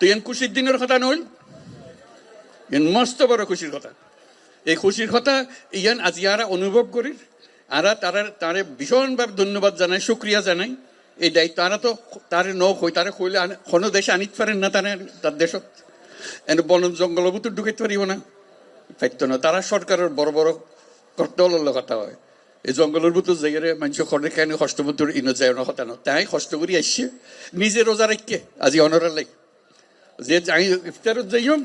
তো এন খুশির দিনের কথা নইল, এন মস্ত বড় খুশির কথা। এই খুশির কথা ইয়ান আজি আরা অনুভব করি, আরা তারে ভীষণভাবে ধন্যবাদ জানাই, শুক্রিয়া জানাই। এই দায়িত্ব আরা তো তারে নই, তারে কইলে কোনো দেশে আনিতে পারেন না, তার দেশত এন বন জঙ্গল ভিতর ঢুকাইতে পারিব না, পাইতো না। তারা সরকারের বড় বড় কর্তব্য কথা হয়, এই জঙ্গলের ভিতর জায়গায় মানুষ খড়ে কেন কষ্ট ভিতর ইনো যায় না কথা না। তাই কষ্ট করি আসছে নিজে রোজা রাখকে আজি অনরার লাগে যে আমি ইফতারত যাইম,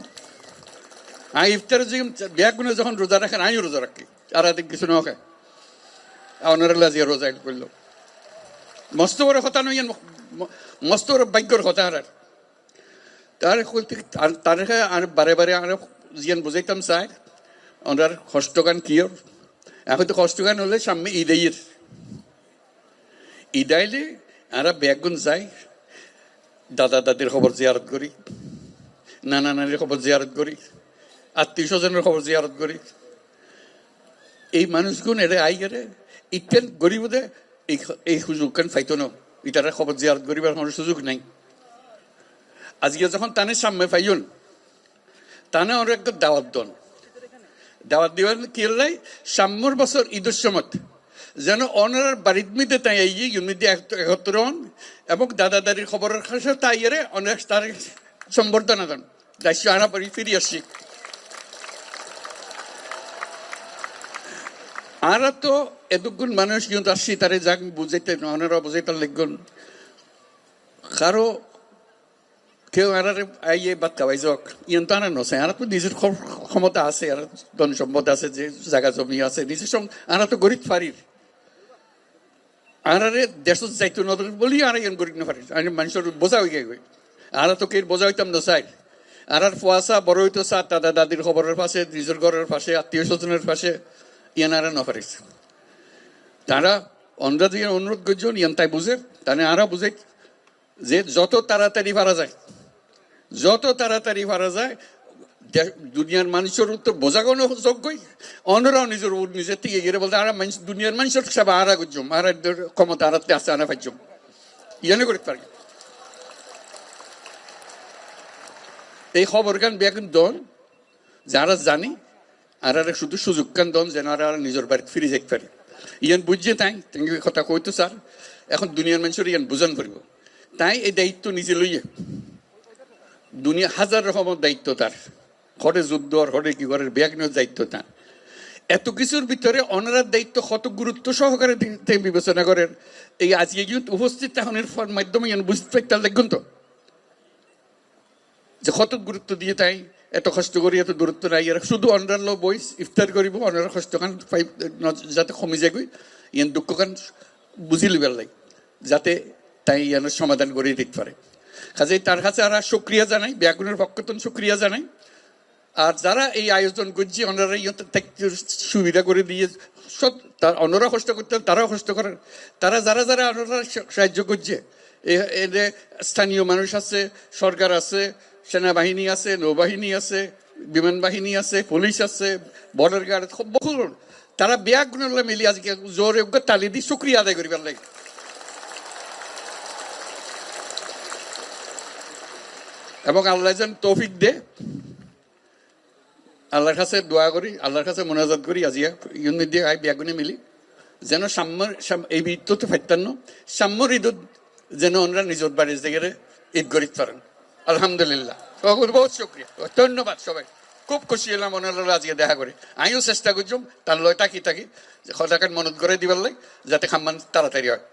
আমি ইফতারত যাইম ব্যাগুনে যখন রোজা রাখেন আমিও রোজা রাখি, আর কিছু না খায় অনরাল আজি রোজা করল। মস্ত বড় কথা নই, মস্ত বড় ভাগ্যর কথা। তার আর বারে বারে আর জিয়ান বুঝাইতাম চাই ওনার কষ্টগান কিয়র। এখন তো কষ্টগান হলে সামনে ঈদের ঈদ আইলে আমরা ব্যাগুন যাই, দাদা দাদির খবর জিয়ারত করি, নানা নানির খবর জিয়ারত করি, আত্মীয় স্বজনের খবর জিয়ারত করি। এই মানুষগুন এরা আই গেলে ইটেন গরিবদে এই সুযোগ কান পাইতো না, ইটারা খবর জিয়ারত করিবার কোনো সুযোগ নাই। আজকে যখন তানে সামনে পাইন তানে ওর একটা দাওয়াত দন, দাওয়াত দিবেন কি লাই সাম্যর বছর ঈদের সময় যেন অনার বাড়ির মধ্যে তাই ইউনিটি একত্র হন এবং দাদা দাদির খবরের কাছে তাই এরে অনেক তার সম্বর্ধনা দেন। দায়িত্ব আনা পরি ফিরে আসছি। আর তো এতগুণ মানুষ কিন্তু আসছি তারে যাক বুঝাইতে অনারা বুঝাইতে লিখুন কারো কেউ আর আইয়ে বাদ খাওয়াই যাক ইয়ন তো আনা নছে। আর তো নিজের ক্ষমতা আছে, আর ধন সম্পদ আছে, যে জায়গা জমি আছে নিজের সঙ্গে আর তো গরিব ফারির আর দেশ যাইতো নদর বলি আর ইয়ন গরিব না ফারি মানুষের বোঝা হয়ে গেই। আর তো কে বোঝা হইতাম না চাই, আর ফুয়াশা বড় হইতো চা দাদা দাদির খবরের পাশে, নিজের ঘরের পাশে, আত্মীয় স্বজনের পাশে ইয়ান আর না পারিস। তারা অন্যরা দিয়ে অনুরোধ করছেন ইয়ান তাই বুঝে তানে আরা বুঝে যে যত তাড়াতাড়ি পারা যায়, যত তাড়াতাড়ি পারা যায় দুনিয়ার মানুষের উত্তর বোঝাগানো যোগ্যই অন্যরাও নিজের থেকে গিয়ে বলতে আর দুনিয়ার মানুষের সেবা আরা করছম, আর ক্ষমতা আরাতে আসে আনা পাইছম ইয়ানে করতে পারি। এই খবর গান বেগুন দন যারা জানি আর শুধু সুযোগ কান দন যেন আর নিজের বাড়িতে ফিরে যেতে পারে। ইয়ান বুঝছে তাই কথা কইতো স্যার এখন দুনিয়ার মানুষের ইয়ান বুঝান পারিব। তাই এই দায়িত্ব নিজে লইয়ে দুনিয়া হাজার রকমের দায়িত্ব তার, ঘরে যুদ্ধ আর ঘরে কি ঘরের ব্যাগনের দায়িত্ব তার। এত কিছুর ভিতরে অনারার দায়িত্ব কত গুরুত্ব সহকারে বিবেচনা করেন। এই আজকে কিন্তু উপস্থিত থাকার মাধ্যমে বুঝতে পারতে দেখুন তো যে কত গুরুত্ব দিয়ে তাই এত কষ্ট করি, এত দূরত্ব নাই। এরা শুধু অনার লো বই ইফতার করিব, অনার কষ্ট কান যাতে কমে যায় ইয়ান দুঃখ কান বুঝি লিবার লাগে যাতে তাই ইয়ানোর সমাধান করে দিতে পারে। কাজেই তার কাছে আর শুক্রিয়া জানাই, ব্যাগুনের পক্ষতন শুক্রিয়া জানাই। আর যারা এই আয়োজন করছে ওনারা সুবিধা করে দিয়ে সব তার অন্যরা কষ্ট করতে তারাও কষ্ট করেন। তারা যারা যারা ওনারা সাহায্য করছে এতে স্থানীয় মানুষ আছে, সরকার আছে, সেনাবাহিনী আছে, নৌবাহিনী আছে, বিমান বাহিনী আছে, পুলিশ আছে, বর্ডার গার্ড বহু তারা ব্যাগুনের মিলি আজকে জোরে তালি দিয়ে শুক্রিয়া আদায় করিবার লাগে। এবং আল্লাহ যেন তৌফিক দে, আল্লাহর কাছে দোয়া করি, আল্লাহর কাছে মোনাজাত করি আজিয়া ইউনিট দিয়ে আই ব্যাগুনে মিলি যেন সাম্যর এই ঈদ তো ফাইতান্ন সাম্যর ঈদ যেন ওনারা নিজের বাড়ির জায়গায় ঈদ করিতে পারেন। আলহামদুলিল্লাহ, বহুত শুক্রিয়া, ধন্যবাদ সবাই। খুব খুশি হলাম ওনারা আজকে দেখা করে। আমিও চেষ্টা করছিলাম তার লয় তাকি যে সদাকার মনত করে দিবার লাগে যাতে খাম্মান তাড়াতাড়ি হয়।